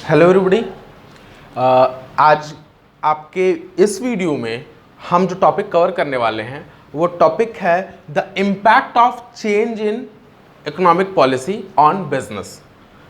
Hello everybody. आज आपके इस वीडियो में हम जो टॉपिक कवर करने वाले हैं वो टॉपिक है the impact of change in economic policy on business.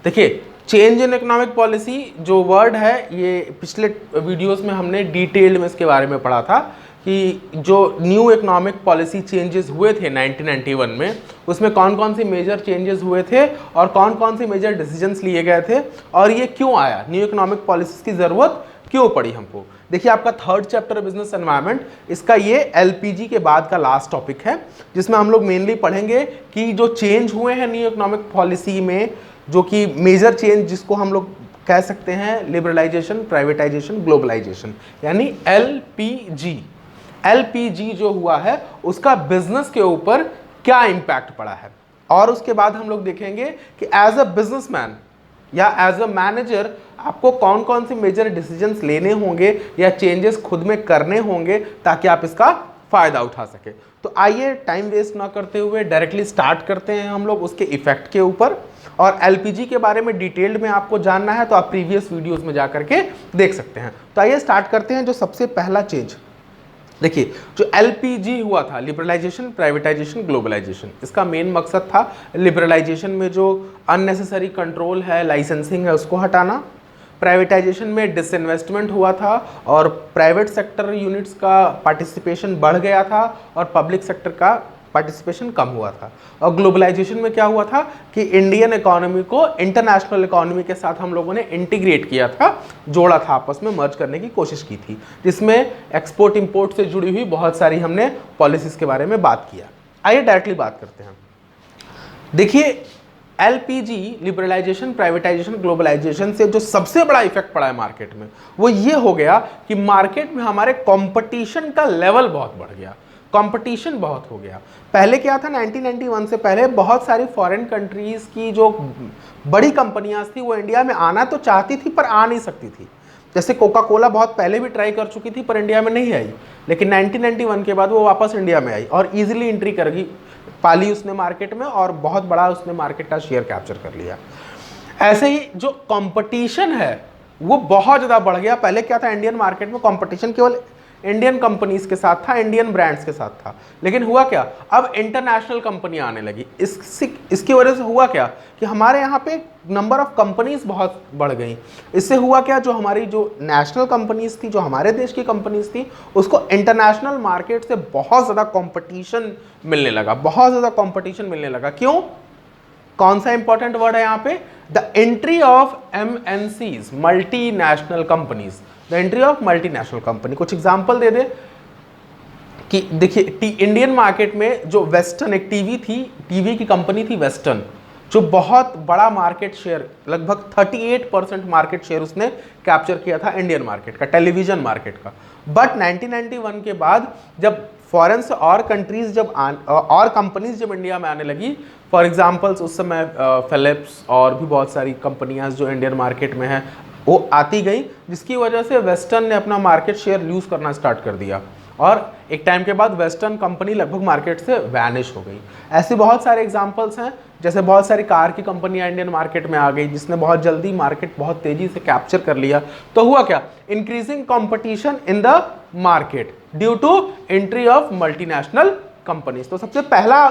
देखिए, चेंज इन इकोनॉमिक पॉलिसी जो वर्ड है ये पिछले वीडियोस में हमने डिटेल्ड में इसके बारे में पढ़ा था कि जो न्यू इकोनॉमिक पॉलिसी चेंजेस हुए थे 1991 में, उसमें कौन कौन सी मेजर चेंजेस हुए थे और कौन कौन सी मेजर डिसीजंस लिए गए थे और ये क्यों आया, न्यू इकोनॉमिक पॉलिसीज की ज़रूरत क्यों पड़ी हमको। देखिए, आपका थर्ड चैप्टर बिजनेस एनवायरनमेंट, इसका ये एलपीजी के बाद का लास्ट टॉपिक है जिसमें हम लोग मेनली पढ़ेंगे कि जो चेंज हुए हैं न्यू इकोनॉमिक पॉलिसी में, जो कि मेजर चेंज जिसको हम लोग कह सकते हैं लिबरलाइजेशन, प्राइवेटाइजेशन, ग्लोबलाइजेशन, यानी एलपीजी। एलपीजी जो हुआ है उसका बिजनेस के ऊपर क्या इंपैक्ट पड़ा है, और उसके बाद हम लोग देखेंगे कि एज अ बिजनेसमैन या एज अ मैनेजर आपको कौन कौन से मेजर डिसीजंस लेने होंगे या चेंजेस खुद में करने होंगे ताकि आप इसका फायदा उठा सके। तो आइए टाइम वेस्ट ना करते हुए डायरेक्टली स्टार्ट करते हैं हम लोग उसके इफेक्ट के ऊपर। और एलपीजी के बारे में डिटेल्ड में आपको जानना है तो आप प्रीवियस वीडियोस में जा करके देख सकते हैं। तो आइए स्टार्ट करते हैं। जो सबसे पहला चेंज, देखिए, जो एलपीजी हुआ था, लिबरलाइजेशन, प्राइवेटाइजेशन, ग्लोबलाइजेशन, इसका मेन मकसद था लिबरलाइजेशन में जो अननेसेसरी कंट्रोल है, लाइसेंसिंग है, उसको हटाना। प्राइवेटाइजेशन में डिसइन्वेस्टमेंट हुआ था और प्राइवेट सेक्टर यूनिट्स का पार्टिसिपेशन बढ़ गया था और पब्लिक सेक्टर का पार्टिसिपेशन कम हुआ था। और ग्लोबलाइजेशन में क्या हुआ था कि इंडियन इकोनॉमी को इंटरनेशनल इकोनॉमी के साथ हम लोगों ने इंटीग्रेट किया था, जोड़ा था, आपस में मर्ज करने की कोशिश की थी, जिसमें एक्सपोर्ट इंपोर्ट से जुड़ी हुई बहुत सारी हमने पॉलिसीज के बारे में बात किया। आइए डायरेक्टली बात करते हैं। देखिए, एलपीजी, लिबरलाइजेशन, प्राइवेटाइजेशन, ग्लोबलाइजेशन से जो सबसे बड़ा इफेक्ट पड़ा है मार्केट में वो ये हो गया कि मार्केट में हमारे कंपटीशन का लेवल बहुत बढ़ गया, कंपटीशन बहुत हो गया। पहले क्या था, 1991 से पहले बहुत सारी फॉरेन कंट्रीज की जो बड़ी कंपनियां थी वो इंडिया में आना तो चाहती थी पर आ नहीं सकती थी। जैसे कोका कोला बहुत पहले भी ट्राई कर चुकी थी पर इंडिया में नहीं आई, लेकिन 1991 के बाद वो वापस इंडिया में आई और इजीली एंट्री कर गई, पाली उसने मार्केट में और बहुत बड़ा उसने मार्केट का शेयर कैप्चर कर लिया। ऐसे ही जो कंपटीशन है वो बहुत ज़्यादा बढ़ गया। पहले क्या था, इंडियन मार्केट में कंपटीशन केवल इंडियन कंपनीज के साथ था, इंडियन ब्रांड्स के साथ था, लेकिन हुआ क्या, अब इंटरनेशनल कंपनियां आने लगी। इसकी वजह से हुआ क्या कि हमारे यहाँ पे नंबर ऑफ कंपनीज बहुत बढ़ गई। इससे हुआ क्या, जो हमारी जो नेशनल कंपनीज थी, जो हमारे देश की कंपनीज थी, उसको इंटरनेशनल मार्केट से बहुत ज़्यादा कॉम्पिटिशन मिलने लगा, बहुत ज़्यादा कॉम्पिटिशन मिलने लगा। क्यों, कौन सा इंपॉर्टेंट वर्ड है यहाँ पे, the entry of MNCs, multinational companies, the entry of multinational company. कुछ एग्जांपल दे दे कि देखिए, इंडियन मार्केट में जो वेस्टर्न एक टीवी की कंपनी थी वेस्टर्न, जो बहुत बड़ा मार्केट शेयर, लगभग 38% मार्केट शेयर उसने कैप्चर किया था इंडियन मार्केट का, टेलीविजन मार्केट का। बट 1991 के बाद जब फॉरेन से और कंट्रीज और कंपनीज जब इंडिया में आने लगी, फॉर एग्जांपल्स उस समय फिलिप्स और भी बहुत सारी कंपनियां जो इंडियन मार्केट में हैं वो आती गई, जिसकी वजह से वेस्टर्न ने अपना मार्केट शेयर लूज करना स्टार्ट कर दिया और एक टाइम के बाद वेस्टर्न कंपनी लगभग मार्केट से वैनिश हो गई। ऐसे बहुत सारे एग्जांपल्स हैं, जैसे बहुत सारी कार की कंपनियां इंडियन मार्केट में आ गई जिसने बहुत जल्दी मार्केट बहुत तेजी से कैप्चर कर लिया। तो हुआ क्या, increasing competition in the market due to entry of multinational companies. तो सबसे पहला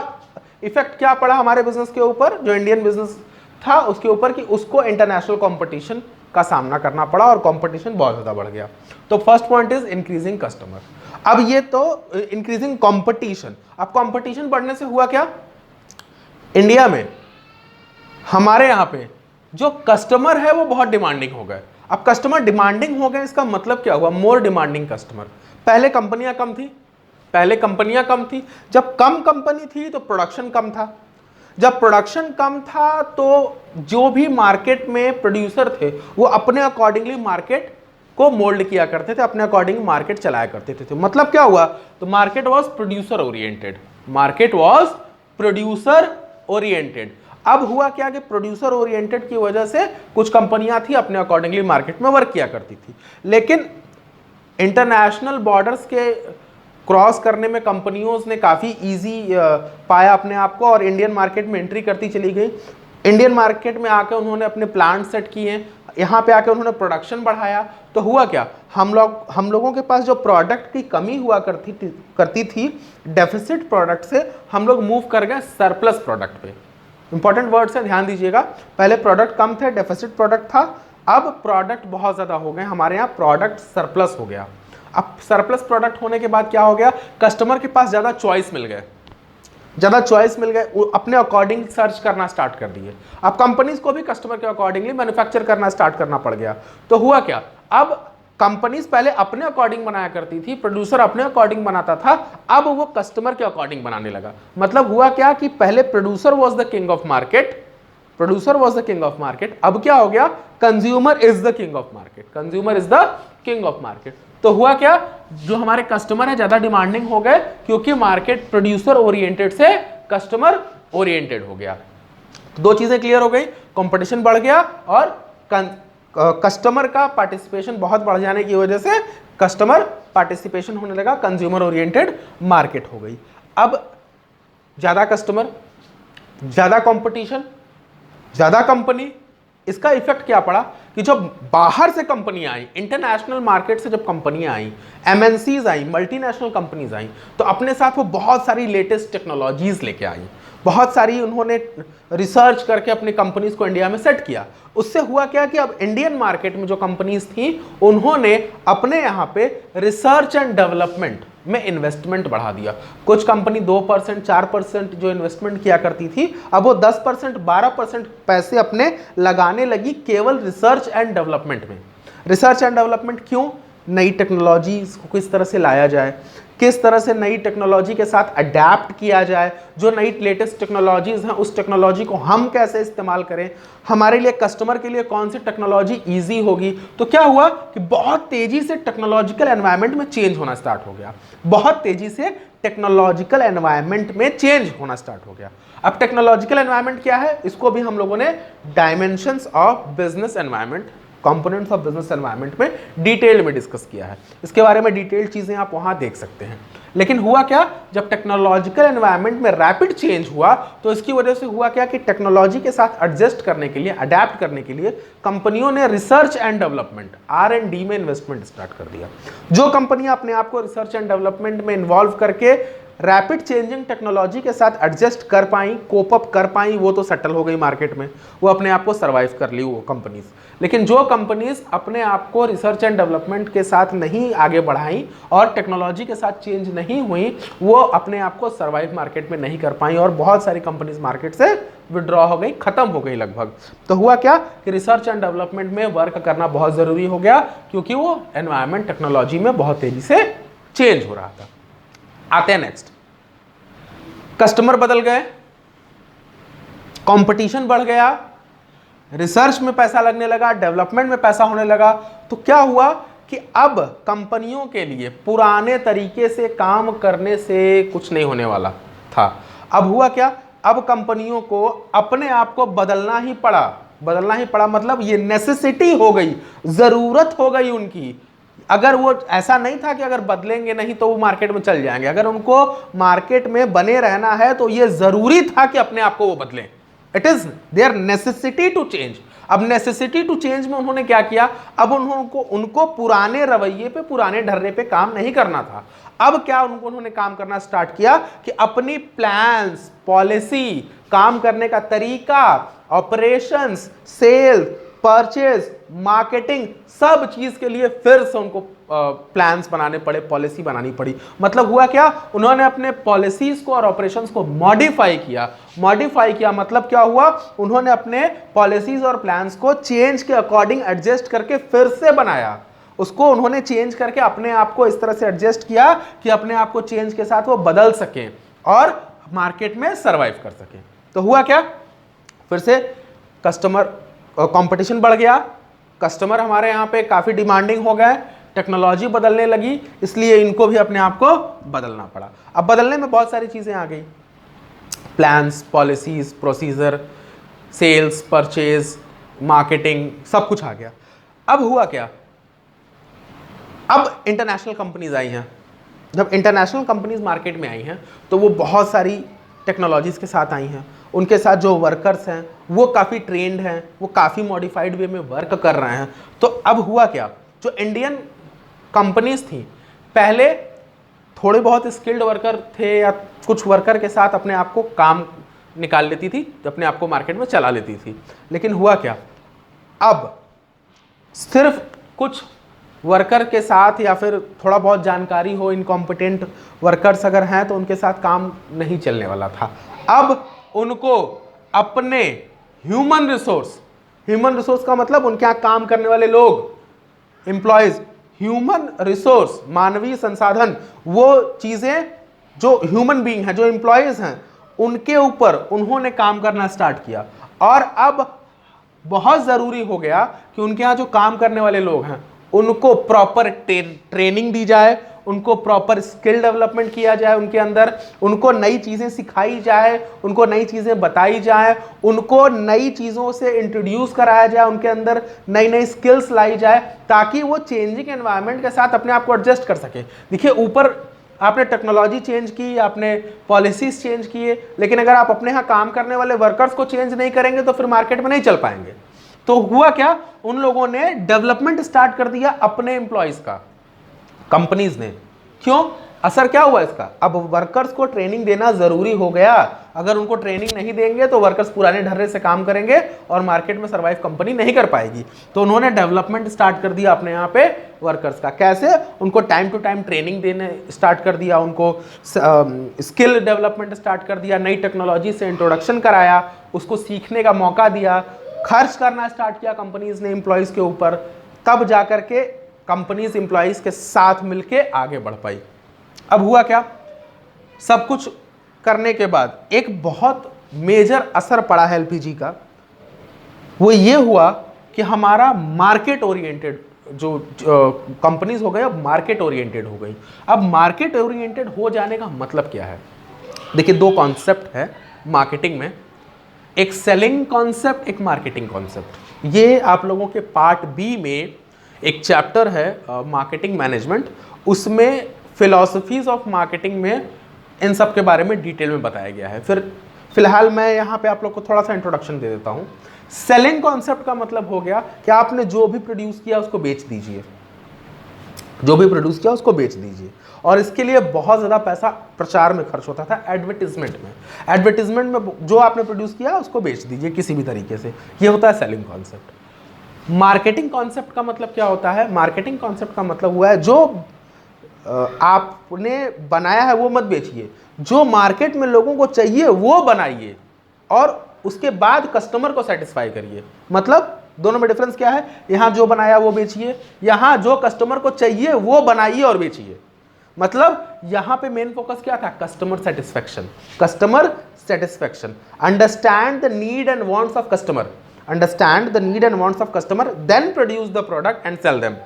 इफेक्ट क्या पड़ा हमारे बिजनेस के ऊपर, जो इंडियन बिजनेस था उसके ऊपर, कि उसको इंटरनेशनल कंपटीशन का सामना करना पड़ा और कंपटीशन बहुत ज़्यादा बढ़ गया। तो first point is increasing customer. अब ये तो इंक्रीजिंग कंपटीशन, अब कंपटीशन बढ़ने से हुआ क्या, इंडिया में हमारे यहाँ पे जो कस्टमर है वो बहुत डिमांडिंग हो गए। अब कस्टमर डिमांडिंग हो गए, इसका मतलब क्या हुआ, मोर डिमांडिंग कस्टमर। पहले कंपनियां कम थी, जब कम कंपनी थी तो प्रोडक्शन कम था, जब प्रोडक्शन कम था तो जो भी मार्केट में प्रोड्यूसर थे वो अपने अकॉर्डिंगली मार्केट को मोल्ड किया करते थे, अपने अकॉर्डिंग मार्केट चलाया करते थे। मतलब क्या हुआ, तो मार्केट वाज प्रोड्यूसर ओरिएंटेड। अब हुआ क्या कि प्रोड्यूसर ओरिएंटेड की वजह से कुछ कंपनियां थी अपने अकॉर्डिंगली मार्केट में वर्क किया करती थी, लेकिन इंटरनेशनल बॉर्डर्स के क्रॉस करने में कंपनियों ने काफ़ी इजी पाया अपने आप को और इंडियन मार्केट में एंट्री करती चली गई। इंडियन मार्केट में आकर उन्होंने अपने प्लांट सेट किए, यहाँ पे आकर उन्होंने प्रोडक्शन बढ़ाया, तो हुआ क्या, हम लोगों के पास जो प्रोडक्ट की कमी हुआ करती थी डेफिसिट प्रोडक्ट से हम लोग मूव कर गए सरप्लस प्रोडक्ट पे। इंपॉर्टेंट वर्ड्स है, ध्यान दीजिएगा। पहले प्रोडक्ट कम थे, डेफिसिट प्रोडक्ट था, अब प्रोडक्ट बहुत ज़्यादा हो गए, हमारे यहाँ प्रोडक्ट सरप्लस हो गया। अब सरप्लस प्रोडक्ट होने के बाद क्या हो गया, कस्टमर के पास ज़्यादा चॉइस मिल गए, ज़्यादा चॉइस मिल गए, वो अपने अकॉर्डिंग सर्च करना स्टार्ट कर दिए। अब कंपनीज को भी कस्टमर के अकॉर्डिंगली मैन्युफैक्चर करना स्टार्ट करना पड़ गया। तो हुआ क्या, अब कंपनीज पहले अपने अकॉर्डिंग बनाया करती थी, प्रोड्यूसर अपने अकॉर्डिंग बनाता था, अब वो कस्टमर के अकॉर्डिंग बनाने लगा। मतलब हुआ क्या कि पहले producer was the king of market, producer was the king of market, अब क्या हो गया, consumer is the king of market, consumer is the king of market. तो हुआ क्या, जो हमारे कस्टमर है ज्यादा डिमांडिंग हो गए, क्योंकि मार्केट प्रोड्यूसर ओरिएंटेड से कस्टमर ओरिएंटेड हो गया। तो दो चीजें क्लियर हो गई, कंपटीशन बढ़ गया और कस्टमर का पार्टिसिपेशन बहुत बढ़ जाने की वजह से कस्टमर पार्टिसिपेशन होने लगा, कंज्यूमर ओरिएंटेड मार्केट हो गई। अब ज्यादा कस्टमर, ज्यादा कंपटीशन, ज्यादा कंपनी, इसका इफेक्ट क्या पड़ा कि जब बाहर से कंपनी आई, इंटरनेशनल मार्केट से जब कंपनियां आई, एमएनसीज आई, मल्टीनेशनल कंपनीज आई, तो अपने साथ वो बहुत सारी लेटेस्ट टेक्नोलॉजीज लेके आई, बहुत सारी उन्होंने रिसर्च करके अपनी कंपनीज को इंडिया में सेट किया। उससे हुआ क्या कि अब इंडियन मार्केट में जो कंपनीज थी उन्होंने अपने यहाँ पे रिसर्च एंड डेवलपमेंट में इन्वेस्टमेंट बढ़ा दिया। कुछ कंपनी 2%, 4% जो इन्वेस्टमेंट किया करती थी, अब वो 10%, 12% पैसे अपने लगाने लगी केवल रिसर्च एंड डेवलपमेंट में। रिसर्च एंड डेवलपमेंट क्यों, नई टेक्नोलॉजी को किस तरह से लाया जाए, किस तरह से नई टेक्नोलॉजी के साथ अडेप्ट किया जाए, जो नई लेटेस्ट टेक्नोलॉजीज हैं उस टेक्नोलॉजी को हम कैसे इस्तेमाल करें, हमारे लिए कस्टमर के लिए कौन सी टेक्नोलॉजी इजी होगी। तो क्या हुआ कि बहुत तेजी से टेक्नोलॉजिकल एनवायरनमेंट में चेंज होना स्टार्ट हो गया, बहुत तेजी से टेक्नोलॉजिकल एनवायरनमेंट में चेंज होना स्टार्ट हो गया। अब टेक्नोलॉजिकल एनवायरनमेंट क्या है, इसको भी हम लोगों ने dimensions of business environment, components of business environment में डिटेल में डिस्कस किया है। इसके बारे में डिटेल चीजें आप वहां देख सकते हैं। लेकिन हुआ क्या, जब टेक्नोलॉजिकल एनवायरनमेंट में रैपिड चेंज हुआ तो इसकी वजह से हुआ क्या कि टेक्नोलॉजी के साथ एडजस्ट करने के लिए, अडेप्ट करने के लिए कंपनियों ने रिसर्च एंड डेवलपमेंट, R&D में इन्वेस्टमेंट स्टार्ट कर दिया। जो कंपनियां अपने आप को रिसर्च एंड डेवलपमेंट में इन्वॉल्व करके रैपिड चेंजिंग टेक्नोलॉजी के साथ एडजस्ट कर पाई, कोप अप कर पाई, वो तो सेटल हो गई मार्केट में, वो अपने आप को सर्वाइव कर ली वो कंपनीज। लेकिन जो कंपनीज अपने आप को रिसर्च एंड डेवलपमेंट के साथ नहीं आगे बढ़ाई और टेक्नोलॉजी के साथ चेंज नहीं हुई, वो अपने आप को सर्वाइव मार्केट में नहीं कर पाई और बहुत सारी कंपनीज मार्केट से विड्रॉ हो गई, खत्म हो गई लगभग। तो हुआ क्या कि रिसर्च एंड डेवलपमेंट में वर्क करना बहुत जरूरी हो गया, क्योंकि वो एनवायरमेंट टेक्नोलॉजी में बहुत तेजी से चेंज हो रहा था। आते हैं नेक्स्ट, कस्टमर बदल गए, कंपटीशन बढ़ गया, रिसर्च में पैसा लगने लगा, डेवलपमेंट में पैसा होने लगा। तो क्या हुआ कि अब कंपनियों के लिए पुराने तरीके से काम करने से कुछ नहीं होने वाला था। अब हुआ क्या, अब कंपनियों को अपने आप को बदलना ही पड़ा, बदलना ही पड़ा मतलब ये नेसेसिटी हो गई, जरूरत हो गई उनकी। अगर वो ऐसा नहीं था कि अगर बदलेंगे नहीं तो वो मार्केट में चल जाएंगे, अगर उनको मार्केट में बने रहना है तो ये जरूरी था कि अपने आप को वो बदलें। It is there necessity to change. अब नेसेसिटी टू चेंज में उन्होंने क्या किया, अब उनको पुराने रवैये पे, पुराने ढर्रे पे काम नहीं करना था। अब क्या उन्होंने काम करना स्टार्ट किया कि अपनी प्लान्स, पॉलिसी, काम करने का तरीका, ऑपरेशंस, सेल, परचेज, मार्केटिंग, सब चीज के लिए फिर से उनको प्लान्स बनाने पड़े, पॉलिसी बनानी पड़ी। मतलब हुआ क्या, उन्होंने अपने पॉलिसीज को और ऑपरेशंस को मॉडिफाई किया। मॉडिफाई किया मतलब क्या हुआ, उन्होंने अपने पॉलिसीज और प्लान्स को चेंज के अकॉर्डिंग एडजस्ट करके फिर से बनाया। उसको उन्होंने चेंज करके अपने आप को इस तरह से एडजस्ट किया कि अपने आप को चेंज के साथ वो बदल सकें और मार्केट में सर्वाइव कर सकें। तो हुआ क्या, फिर से कस्टमर, कंपटीशन बढ़ गया, कस्टमर हमारे यहाँ पे काफ़ी डिमांडिंग हो गए, टेक्नोलॉजी बदलने लगी, इसलिए इनको भी अपने आप को बदलना पड़ा। अब बदलने में बहुत सारी चीज़ें आ गई, plans, policies, procedure, sales, purchase, marketing, सब कुछ आ गया। अब हुआ क्या, अब इंटरनेशनल कंपनीज आई हैं। जब इंटरनेशनल कंपनीज मार्केट में आई हैं तो वो बहुत सारी टेक्नोलॉजीज़ के साथ आई हैं उनके साथ जो वर्कर्स हैं वो काफ़ी ट्रेंड हैं, वो काफ़ी मॉडिफाइड वे में वर्क कर रहे हैं। तो अब हुआ क्या, जो इंडियन कंपनीज थी पहले थोड़े बहुत स्किल्ड वर्कर थे या कुछ वर्कर के साथ अपने आप को काम निकाल लेती थी, अपने आप को मार्केट में चला लेती थी। लेकिन हुआ क्या, अब सिर्फ कुछ वर्कर के साथ या फिर थोड़ा बहुत जानकारी हो, इनकॉम्पिटेंट वर्कर्स अगर हैं तो उनके साथ काम नहीं चलने वाला था। अब उनको अपने ह्यूमन रिसोर्स का मतलब उनके यहाँ काम करने वाले लोग, एम्प्लॉयज, ह्यूमन रिसोर्स मानवीय संसाधन, वो चीजें जो ह्यूमन बीइंग है, जो एम्प्लॉयज हैं, उनके ऊपर उन्होंने काम करना स्टार्ट किया। और अब बहुत जरूरी हो गया कि उनके यहाँ जो काम करने वाले लोग हैं उनको प्रॉपर ट्रेनिंग दी जाए, उनको प्रॉपर स्किल डेवलपमेंट किया जाए, उनके अंदर उनको नई चीज़ें सिखाई जाए, उनको नई चीज़ें बताई जाए, उनको नई चीज़ों से इंट्रोड्यूस कराया जाए, उनके अंदर नई नई स्किल्स लाई जाए, ताकि वो चेंजिंग एनवायरनमेंट के साथ अपने आप को एडजस्ट कर सके। देखिए, ऊपर आपने टेक्नोलॉजी चेंज की, आपने पॉलिसीज चेंज किए, लेकिन अगर आप अपने यहाँ काम करने वाले वर्कर्स को चेंज नहीं करेंगे तो फिर मार्केट में नहीं चल पाएंगे। तो हुआ क्या, उन लोगों ने डेवलपमेंट स्टार्ट कर दिया अपने एम्प्लॉयज का, कंपनीज ने। क्यों, असर क्या हुआ इसका, अब वर्कर्स को ट्रेनिंग देना जरूरी हो गया। अगर उनको ट्रेनिंग नहीं देंगे तो वर्कर्स पुराने ढर्रे से काम करेंगे और मार्केट में सर्वाइव कंपनी नहीं कर पाएगी। तो उन्होंने डेवलपमेंट स्टार्ट कर दिया अपने यहाँ पे वर्कर्स का। कैसे, उनको टाइम टू टाइम ट्रेनिंग देने स्टार्ट कर दिया, उनको स्किल डेवलपमेंट स्टार्ट कर दिया, नई टेक्नोलॉजी से इंट्रोडक्शन कराया, उसको सीखने का मौका दिया, खर्च करना स्टार्ट किया कंपनीज ने एम्प्लॉयज के ऊपर। तब जाकर के कंपनीज एम्प्लॉयज के साथ मिलके आगे बढ़ पाई। अब हुआ क्या, सब कुछ करने के बाद एक बहुत मेजर असर पड़ा है एलपीजी का। वो ये हुआ कि हमारा मार्केट ओरिएंटेड जो कंपनीज हो गए, अब मार्केट ओरिएंटेड हो गई। अब मार्केट ओरिएंटेड हो जाने का मतलब क्या है, देखिए, दो कॉन्सेप्ट है मार्केटिंग में, एक सेलिंग कॉन्सेप्ट, एक मार्केटिंग कॉन्सेप्ट। ये आप लोगों के पार्ट बी में एक चैप्टर है मार्केटिंग मैनेजमेंट, उसमें फिलॉसफीज ऑफ मार्केटिंग में इन सब के बारे में डिटेल में बताया गया है। फिर फिलहाल मैं यहाँ पे आप लोग को थोड़ा सा इंट्रोडक्शन दे देता हूँ। सेलिंग कॉन्सेप्ट का मतलब हो गया कि आपने जो भी प्रोड्यूस किया उसको बेच दीजिए, जो भी प्रोड्यूस किया उसको बेच दीजिए। और इसके लिए बहुत ज़्यादा पैसा प्रचार में खर्च होता था, एडवर्टीजमेंट में। एडवर्टीजमेंट में जो आपने प्रोड्यूस किया उसको बेच दीजिए किसी भी तरीके से, ये होता है सेलिंग कॉन्सेप्ट। मार्केटिंग कॉन्सेप्ट का मतलब क्या होता है, मार्केटिंग कॉन्सेप्ट का मतलब हुआ है जो आपने बनाया है वो मत बेचिए, जो मार्केट में लोगों को चाहिए वो बनाइए और उसके बाद कस्टमर को सेटिस्फाई करिए। मतलब दोनों में डिफरेंस क्या है, यहां जो बनाया वो बेचिए, यहां जो कस्टमर को चाहिए वो बनाइए और बेचिए। मतलब यहां पे मेन फोकस क्या था, customer satisfaction. Customer satisfaction, understand the need and wants of customer, understand the need and wants of customer, then produce the product and sell them.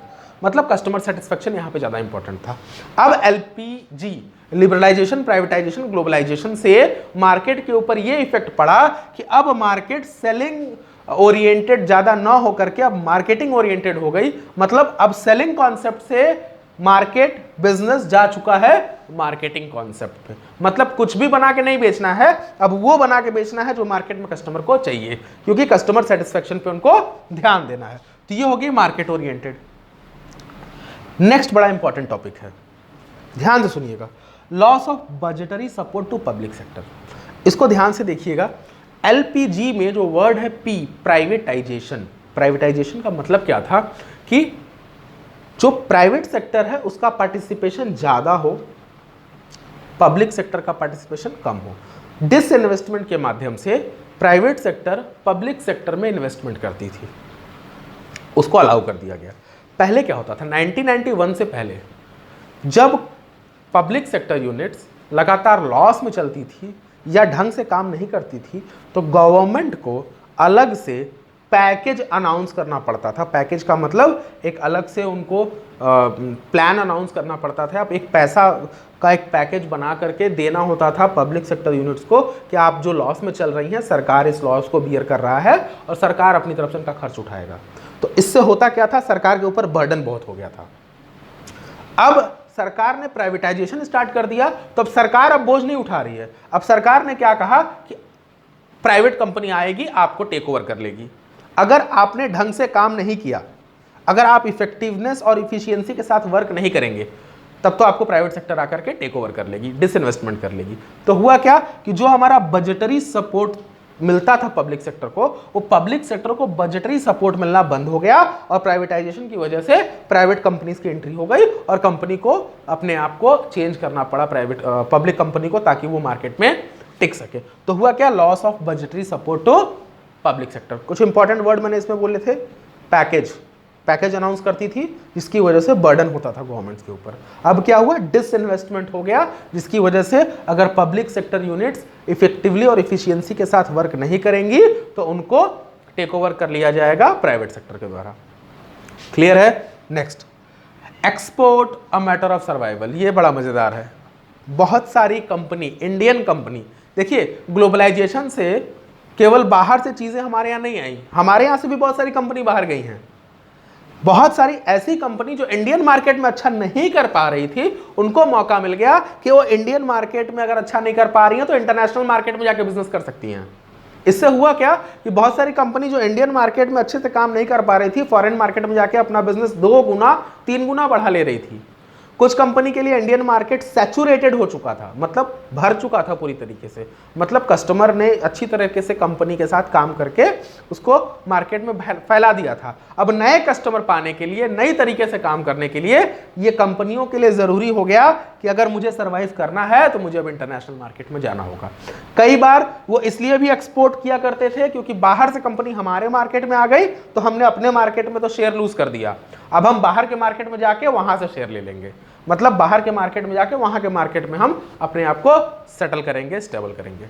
मतलब कस्टमर सेटिस्फैक्शन यहां पे ज्यादा इंपॉर्टेंट था। अब एलपीजी, लिबरलाइजेशन, प्राइवेटाइजेशन, ग्लोबलाइजेशन से market के ऊपर ये इफेक्ट पड़ा कि अब मार्केट सेलिंग ओरिएंटेड ज्यादा ना होकर के अब मार्केटिंग ओरिएंटेड हो गई। मतलब अब सेलिंग कॉन्सेप्ट से मार्केट बिजनेस जा चुका है मार्केटिंग कॉन्सेप्ट पे। मतलब कुछ भी बना के नहीं बेचना है, अब वो बना के बेचना है जो मार्केट में कस्टमर को चाहिए, क्योंकि कस्टमर सेटिस्फैक्शन पे उनको ध्यान देना है। तो ये होगी मार्केट ओरिएंटेड। नेक्स्ट बड़ा इंपॉर्टेंट टॉपिक है, ध्यान से सुनिएगा, loss of budgetary support to public sector. इसको ध्यान से देखिएगा। एलपीजी में जो वर्ड है पी, प्राइवेटाइजेशन। प्राइवेटाइजेशन का मतलब क्या था कि जो प्राइवेट सेक्टर है उसका पार्टिसिपेशन ज्यादा हो, पब्लिक सेक्टर का पार्टिसिपेशन कम हो। डिसइन्वेस्टमेंट के माध्यम से प्राइवेट सेक्टर पब्लिक सेक्टर में इन्वेस्टमेंट करती थी, उसको अलाउ कर दिया गया। पहले क्या होता था, 1991 से पहले जब पब्लिक सेक्टर यूनिट्स लगातार लॉस में चलती थी या ढंग से काम नहीं करती थी, तो गवर्नमेंट को अलग से पैकेज अनाउंस करना पड़ता था। पैकेज का मतलब एक अलग से उनको प्लान अनाउंस करना पड़ता था। अब एक पैसा का एक पैकेज बना करके देना होता था पब्लिक सेक्टर यूनिट्स को कि आप जो लॉस में चल रही हैं, सरकार इस लॉस को बियर कर रहा है और सरकार अपनी तरफ से उनका खर्च उठाएगा। तो इससे होता क्या था, सरकार के ऊपर बर्डन बहुत हो गया था। अब सरकार ने प्राइवेटाइजेशन स्टार्ट कर दिया, तो अब सरकार अब बोझ नहीं उठा रही है। अब सरकार ने क्या कहा कि प्राइवेट कंपनी आएगी, आपको टेक ओवर कर लेगी। अगर आपने ढंग से काम नहीं किया, अगर आप इफेक्टिवनेस और इफिशियंसी के साथ वर्क नहीं करेंगे, तब तो आपको प्राइवेट सेक्टर आकर के टेक ओवर कर लेगी, डिसइन्वेस्टमेंट कर लेगी। तो हुआ क्या कि जो हमारा बजटरी सपोर्ट मिलता था पब्लिक सेक्टर को, वो पब्लिक सेक्टर को बजटरी सपोर्ट मिलना बंद हो गया और प्राइवेटाइजेशन की वजह से प्राइवेट कंपनीज की एंट्री हो गई और कंपनी को अपने आप को चेंज करना पड़ा प्राइवेट पब्लिक कंपनी को, ताकि वो मार्केट में टिक सके। तो हुआ क्या, loss of budgetary support to public sector. कुछ इंपॉर्टेंट वर्ड मैंने इसमें बोले थे, पैकेज अनाउंस करती थी जिसकी वजह से बर्डन होता था गवर्नमेंट के ऊपर। अब क्या हुआ, डिसइन्वेस्टमेंट हो गया, जिसकी वजह से अगर पब्लिक सेक्टर यूनिट्स इफेक्टिवली और इफिशियंसी के साथ वर्क नहीं करेंगी तो उनको टेक ओवर कर लिया जाएगा प्राइवेट सेक्टर के द्वारा। क्लियर है। Next, export a matter of survival. ये बड़ा मजेदार है। बहुत सारी कंपनी, इंडियन कंपनी, देखिए ग्लोबलाइजेशन से केवल बाहर से चीजें हमारे यहाँ नहीं आई, हमारे यहाँ से भी बहुत सारी कंपनी बाहर गई हैं। बहुत सारी ऐसी कंपनी जो इंडियन मार्केट में अच्छा नहीं कर पा रही थी, उनको मौका मिल गया कि वो इंडियन मार्केट में अगर अच्छा नहीं कर पा रही हैं तो इंटरनेशनल मार्केट में जाके बिजनेस कर सकती हैं। इससे हुआ क्या कि बहुत सारी कंपनी जो इंडियन मार्केट में अच्छे से काम नहीं कर पा रही थी, फॉरेन मार्केट में जाके अपना बिजनेस 2 गुना 3 गुना बढ़ा ले रही थी। कुछ कंपनी के लिए इंडियन मार्केट सैचुरेटेड हो चुका था, मतलब भर चुका था पूरी तरीके से, मतलब कस्टमर ने अच्छी तरीके से कंपनी के साथ काम करके उसको मार्केट में फैला दिया था। अब नए कस्टमर पाने के लिए, नई तरीके से काम करने के लिए ये कंपनियों के लिए जरूरी हो गया कि अगर मुझे सर्वाइव करना है तो मुझे अब इंटरनेशनल मार्केट में जाना होगा। कई बार वो इसलिए भी एक्सपोर्ट किया करते थे क्योंकि बाहर से कंपनी हमारे मार्केट में आ गई तो हमने अपने मार्केट में तो शेयर लूज कर दिया, अब हम बाहर के मार्केट में जाके वहां से शेयर ले लेंगे, मतलब बाहर के मार्केट में जाके वहां के मार्केट में हम अपने आप को सेटल करेंगे, स्टेबल करेंगे।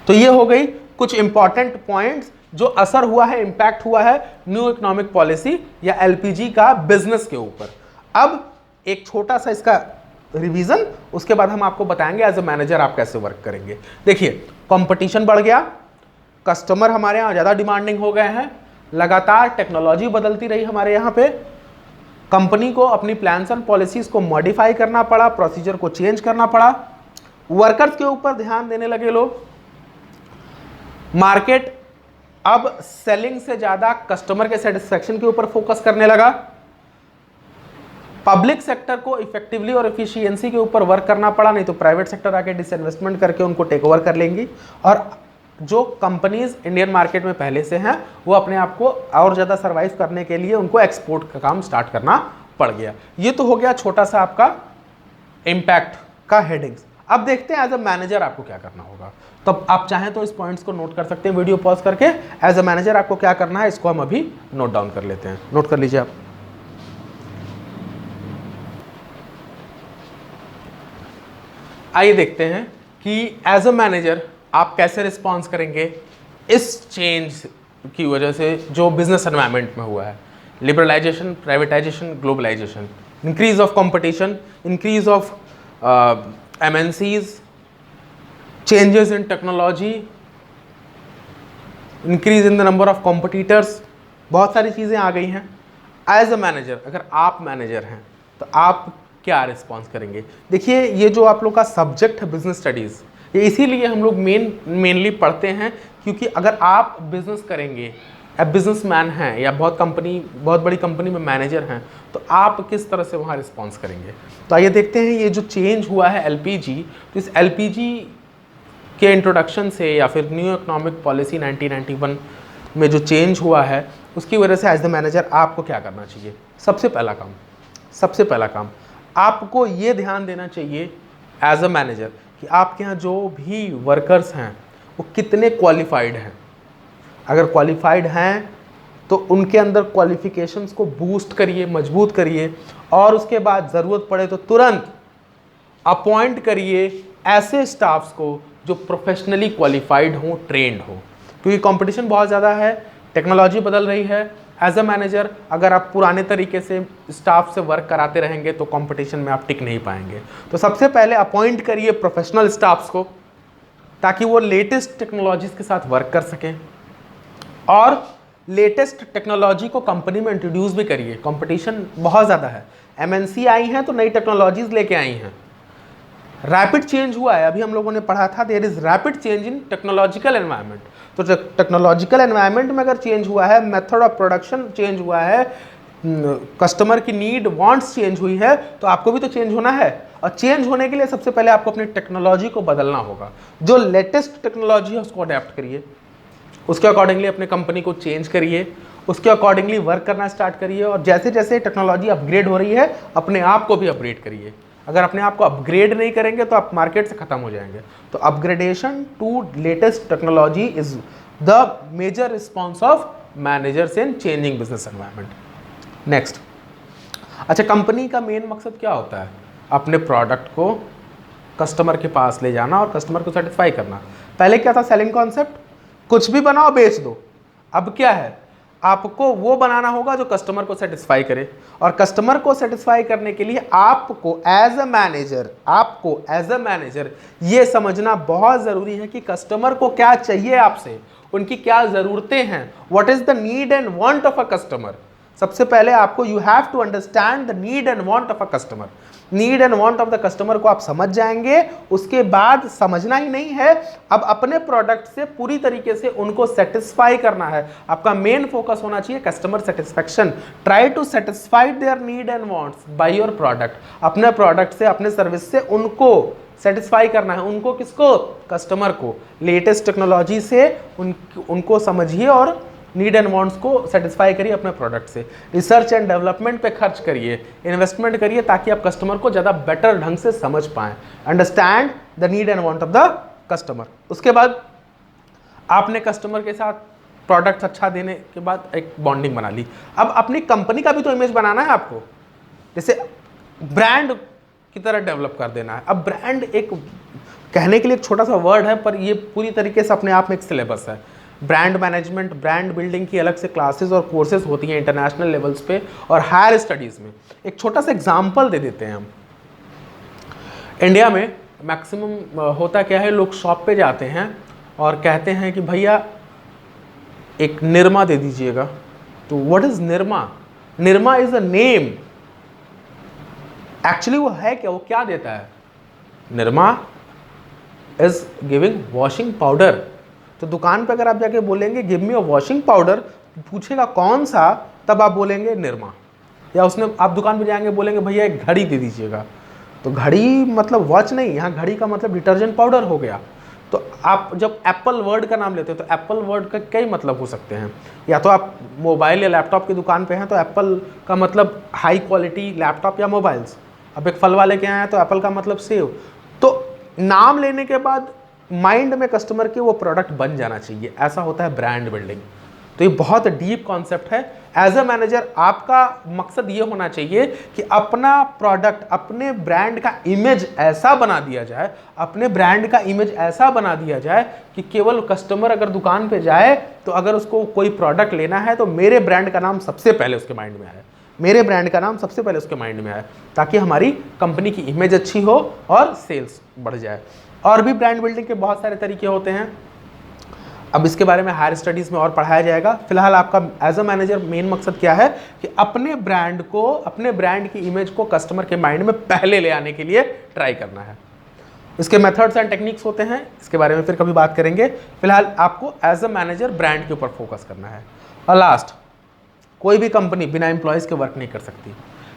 तो ये हो गई कुछ इंपॉर्टेंट पॉइंट्स जो असर हुआ है, इंपैक्ट हुआ है न्यू इकोनॉमिक पॉलिसी या एलपीजी का बिजनेस के ऊपर। अब एक छोटा सा इसका रिवीजन, उसके बाद हम आपको बताएंगे एज ए मैनेजर आप कैसे वर्क करेंगे। देखिए, कंपटीशन बढ़ गया, कस्टमर हमारे यहाँ ज्यादा डिमांडिंग हो गए हैं, लगातार टेक्नोलॉजी बदलती रही हमारे यहाँ पे, कंपनी को अपनी प्लान्स एंड पॉलिसीज को मॉडिफाई करना पड़ा, प्रोसीजर को चेंज करना पड़ा, वर्कर्स के ऊपर ध्यान देने लगे लोग, मार्केट अब सेलिंग से ज्यादा कस्टमर के सेटिस्फेक्शन के ऊपर फोकस करने लगा, पब्लिक सेक्टर को इफेक्टिवली और एफिशिएंसी के ऊपर वर्क करना पड़ा, नहीं तो प्राइवेट सेक्टर आके डिसइन्वेस्टमेंट करके उनको टेक ओवर कर लेंगी, और जो कंपनीज इंडियन मार्केट में पहले से हैं वो अपने आप को और ज़्यादा सर्वाइव करने के लिए उनको एक्सपोर्ट का काम स्टार्ट करना पड़ गया। ये तो हो गया छोटा सा आपका इम्पैक्ट का हेडिंग्स। अब देखते हैं एज अ मैनेजर आपको क्या करना होगा। तो आप चाहें तो इस पॉइंट्स को नोट कर सकते हैं वीडियो पॉज करके। एज अ मैनेजर आपको क्या करना है इसको हम अभी नोट डाउन कर लेते हैं, नोट कर लीजिए आप। आइए देखते हैं कि एज अ मैनेजर आप कैसे रिस्पॉन्स करेंगे इस चेंज की वजह से जो बिजनेस एनवायरनमेंट में हुआ है। Liberalisation, privatisation, globalisation, increase of competition, increase of MNCs, changes in technology, increase in the number of competitors, बहुत सारी चीज़ें आ गई हैं। एज अ मैनेजर, अगर आप मैनेजर हैं तो आप क्या रिस्पॉन्स करेंगे। देखिए, ये जो आप लोग का सब्जेक्ट है बिजनेस स्टडीज़, ये इसीलिए हम लोग मेनली पढ़ते हैं क्योंकि अगर आप बिजनेस करेंगे, अब बिजनेसमैन हैं या बहुत बड़ी कंपनी में मैनेजर हैं, तो आप किस तरह से वहाँ रिस्पॉन्स करेंगे। तो आइए देखते हैं ये जो चेंज हुआ है LPG, तो इस LPG के इंट्रोडक्शन से या फिर न्यू इकोनॉमिक पॉलिसी 1991 में जो चेंज हुआ है उसकी वजह से एज द मैनेजर आपको क्या करना चाहिए। सबसे पहला काम आपको ये ध्यान देना चाहिए एज अ मैनेजर कि आपके यहाँ जो भी वर्कर्स हैं वो कितने क्वालिफाइड हैं। अगर क्वालिफाइड हैं तो उनके अंदर क्वालिफिकेशंस को बूस्ट करिए, मजबूत करिए, और उसके बाद ज़रूरत पड़े तो तुरंत अपॉइंट करिए ऐसे स्टाफ्स को जो प्रोफेशनली क्वालिफाइड हों, ट्रेंड हो, क्योंकि कंपटीशन बहुत ज़्यादा है, टेक्नोलॉजी बदल रही है। एज अ मैनेजर अगर आप पुराने तरीके से स्टाफ से वर्क कराते रहेंगे तो कंपटीशन में आप टिक नहीं पाएंगे। तो सबसे पहले अपॉइंट करिए प्रोफेशनल स्टाफ्स को ताकि वो लेटेस्ट टेक्नोलॉजीज के साथ वर्क कर सकें, और लेटेस्ट टेक्नोलॉजी को कंपनी में इंट्रोड्यूस भी करिए। कंपटीशन बहुत ज़्यादा है, MNC आई हैं तो नई टेक्नोलॉजीज लेके आई हैं, रैपिड चेंज हुआ है, अभी हम लोगों ने पढ़ा था there is rapid change in technological environment. तो टेक्नोलॉजिकल एनवायरनमेंट में अगर चेंज हुआ है, मेथड ऑफ प्रोडक्शन चेंज हुआ है, कस्टमर की नीड वांट्स चेंज हुई है, तो आपको भी तो चेंज होना है। और चेंज होने के लिए सबसे पहले आपको अपनी टेक्नोलॉजी को बदलना होगा। जो लेटेस्ट टेक्नोलॉजी है उसको अडेप्ट करिए, उसके अकॉर्डिंगली अपने कंपनी को चेंज करिए, उसके अकॉर्डिंगली वर्क करना स्टार्ट करिए। और जैसे जैसे टेक्नोलॉजी अपग्रेड हो रही है अपने आप को भी अपग्रेड करिए। अगर अपने आप को अपग्रेड नहीं करेंगे तो आप मार्केट से खत्म हो जाएंगे। तो upgradation to latest technology is the major response of managers in changing business environment. Next, अच्छा, कंपनी का मेन मकसद क्या होता है? अपने प्रोडक्ट को कस्टमर के पास ले जाना और कस्टमर को सेटिस्फाई करना। पहले क्या था? सेलिंग कॉन्सेप्ट, कुछ भी बनाओ बेच दो। अब क्या है? आपको वो बनाना होगा जो कस्टमर को सेटिस्फाई करे। और कस्टमर को सेटिस्फाई करने के लिए आपको एज अ मैनेजर ये समझना बहुत जरूरी है कि कस्टमर को क्या चाहिए आपसे, उनकी क्या जरूरतें हैं। What is the need and want of a customer. सबसे पहले आपको you have to understand the need and want of a customer. Need and want of the customer को आप समझ जाएंगे। उसके बाद समझना ही नहीं है, अब अपने प्रोडक्ट से पूरी तरीके से उनको सेटिस्फाई करना है। आपका मेन फोकस होना चाहिए customer satisfaction. Try to satisfy their need and wants by your product. अपने प्रोडक्ट से, अपने सर्विस से उनको सेटिस्फाई करना है। उनको किसको? कस्टमर को। लेटेस्ट टेक्नोलॉजी से उनको समझिए और नीड एंड वांट्स को सेटिस्फाई करिए अपने प्रोडक्ट से। रिसर्च एंड डेवलपमेंट पे खर्च करिए, इन्वेस्टमेंट करिए, ताकि आप कस्टमर को ज़्यादा बेटर ढंग से समझ पाएं। Understand the need and want of the customer. उसके बाद आपने कस्टमर के साथ प्रोडक्ट अच्छा देने के बाद एक बॉन्डिंग बना ली। अब अपनी कंपनी का भी तो इमेज बनाना है आपको, जैसे ब्रांड की तरह डेवलप कर देना है। अब ब्रांड एक कहने के लिए एक छोटा सा वर्ड है, पर ये पूरी तरीके से अपने आप में एक सिलेबस है। ब्रांड मैनेजमेंट, ब्रांड बिल्डिंग की अलग से क्लासेस और कोर्सेज होती हैं इंटरनेशनल लेवल्स पे और हायर स्टडीज़ में। एक छोटा सा एग्जांपल दे देते हैं हम। इंडिया में मैक्सिमम होता क्या है, लोग शॉप पे जाते हैं और कहते हैं कि भैया एक निरमा दे दीजिएगा। तो what is Nirma? Nirma is a name. Actually वो है क्या? वो क्या देता है? Nirma is giving washing powder. तो दुकान पे अगर आप जाके बोलेंगे give me a washing powder, पूछेगा कौन सा, तब आप बोलेंगे निरमा। या उसने, आप दुकान पे जाएंगे बोलेंगे भैया एक घड़ी दे दीजिएगा, तो घड़ी मतलब वॉच नहीं, यहाँ घड़ी का मतलब डिटर्जेंट पाउडर हो गया। तो आप जब एप्पल वर्ड का नाम लेते हो तो एप्पल वर्ड का कई मतलब हो सकते हैं। या तो आप मोबाइल या लैपटॉप की दुकान पे हैं तो एप्पल का मतलब हाई क्वालिटी लैपटॉप या मोबाइल्स। अब एक फल वाले के यहाँ हैं तो एप्पल का मतलब सेव। तो नाम लेने के बाद माइंड में कस्टमर के वो प्रोडक्ट बन जाना चाहिए। ऐसा होता है ब्रांड बिल्डिंग। तो ये बहुत डीप कॉन्सेप्ट है। एज अ मैनेजर आपका मकसद ये होना चाहिए कि अपना प्रोडक्ट, अपने ब्रांड का इमेज ऐसा बना दिया जाए, अपने ब्रांड का इमेज ऐसा बना दिया जाए कि केवल कस्टमर अगर दुकान पे जाए तो अगर उसको कोई प्रोडक्ट लेना है तो मेरे ब्रांड का नाम सबसे पहले उसके माइंड में आए, मेरे ब्रांड का नाम सबसे पहले उसके माइंड में आए, ताकि हमारी कंपनी की इमेज अच्छी हो और सेल्स बढ़ जाए। और भी ब्रांड बिल्डिंग के बहुत सारे तरीके होते हैं। अब इसके बारे में हायर स्टडीज़ में और पढ़ाया जाएगा। फिलहाल आपका एज अ मैनेजर मेन मकसद क्या है कि अपने ब्रांड को, अपने ब्रांड की इमेज को कस्टमर के माइंड में पहले ले आने के लिए ट्राई करना है। इसके मेथड्स एंड टेक्निक्स होते हैं, इसके बारे में फिर कभी बात करेंगे। फिलहाल आपको एज अ मैनेजर ब्रांड के ऊपर फोकस करना है। और लास्ट, कोई भी कंपनी बिना एम्प्लॉयज़ के वर्क नहीं कर सकती।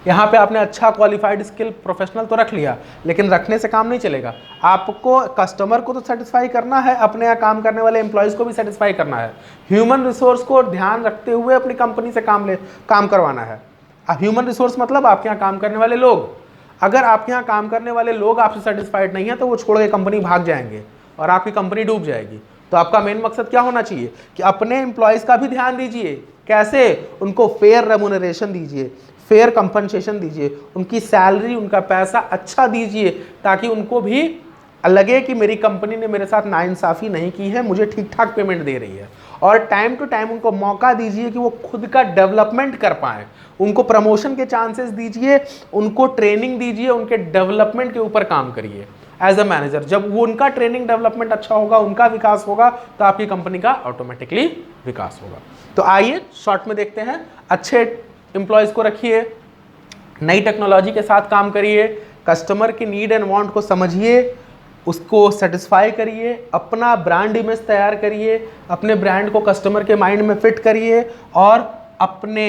यहाँ पे आपने अच्छा क्वालिफाइड स्किल प्रोफेशनल तो रख लिया, लेकिन रखने से काम नहीं चलेगा। आपको कस्टमर को तो सेटिस्फाई करना है, अपने यहाँ काम करने वाले एम्प्लॉयज़ को भी सेटिस्फाई करना है। ह्यूमन रिसोर्स को ध्यान रखते हुए अपनी कंपनी से काम करवाना है। अब ह्यूमन रिसोर्स मतलब आपके यहाँ काम करने वाले लोग। अगर आपके यहाँ काम करने वाले लोग आपसे सेटिस्फाइड नहीं है तो वो छोड़ के कंपनी भाग जाएंगे और आपकी कंपनी डूब जाएगी। तो आपका मेन मकसद क्या होना चाहिए कि अपने एम्प्लॉयज़ का भी ध्यान दीजिए। कैसे? उनको फेयर रेम्यूनरेशन दीजिए, फेयर कंपनसेशन दीजिए, उनकी सैलरी, उनका पैसा अच्छा दीजिए, ताकि उनको भी लगे कि मेरी कंपनी ने मेरे साथ नाइंसाफ़ी नहीं की है, मुझे ठीक ठाक पेमेंट दे रही है। और टाइम टू टाइम उनको मौका दीजिए कि वो खुद का डेवलपमेंट कर पाएँ। उनको प्रमोशन के चांसेस दीजिए, उनको ट्रेनिंग दीजिए, उनके डेवलपमेंट के ऊपर काम करिए एज अ मैनेजर। जब वो उनका ट्रेनिंग डेवलपमेंट अच्छा होगा, उनका विकास होगा, तो आपकी कंपनी का ऑटोमेटिकली विकास होगा। तो आइए शॉर्ट में देखते हैं। अच्छे एम्प्लॉयज़ को रखिए, नई टेक्नोलॉजी के साथ काम करिए, कस्टमर की नीड एंड वांट को समझिए, उसको सेटिस्फाई करिए, अपना ब्रांड इमेज तैयार करिए, अपने ब्रांड को कस्टमर के माइंड में फिट करिए और अपने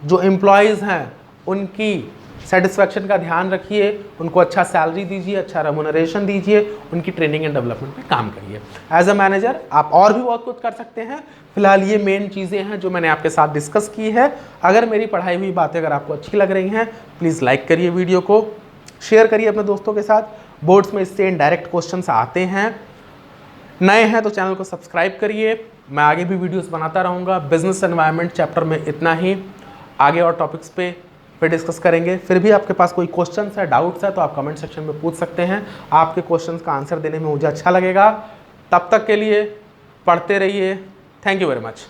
जो एम्प्लॉयज़ हैं उनकी सेटिस्फैक्शन का ध्यान रखिए, उनको अच्छा सैलरी दीजिए, अच्छा रेम्यूनरेशन दीजिए, उनकी ट्रेनिंग एंड डेवलपमेंट पे काम करिए। एज अ मैनेजर आप और भी बहुत कुछ कर सकते हैं। फिलहाल ये मेन चीज़ें हैं जो मैंने आपके साथ डिस्कस की है। अगर मेरी पढ़ाई हुई बातें अगर आपको अच्छी लग रही हैं, प्लीज़ लाइक करिए, वीडियो को शेयर करिए अपने दोस्तों के साथ। बोर्ड्स में इससे इनडायरेक्ट क्वेश्चन आते हैं। नए हैं तो चैनल को सब्सक्राइब करिए। मैं आगे भी वीडियोस बनाता रहूँगा। बिजनेस एनवायरनमेंट चैप्टर में इतना ही, आगे और टॉपिक्स पे फिर डिस्कस करेंगे। फिर भी आपके पास कोई क्वेश्चंस है, डाउट्स है तो आप कमेंट सेक्शन में पूछ सकते हैं। आपके क्वेश्चंस का आंसर देने में मुझे अच्छा लगेगा। तब तक के लिए पढ़ते रहिए। Thank you very much.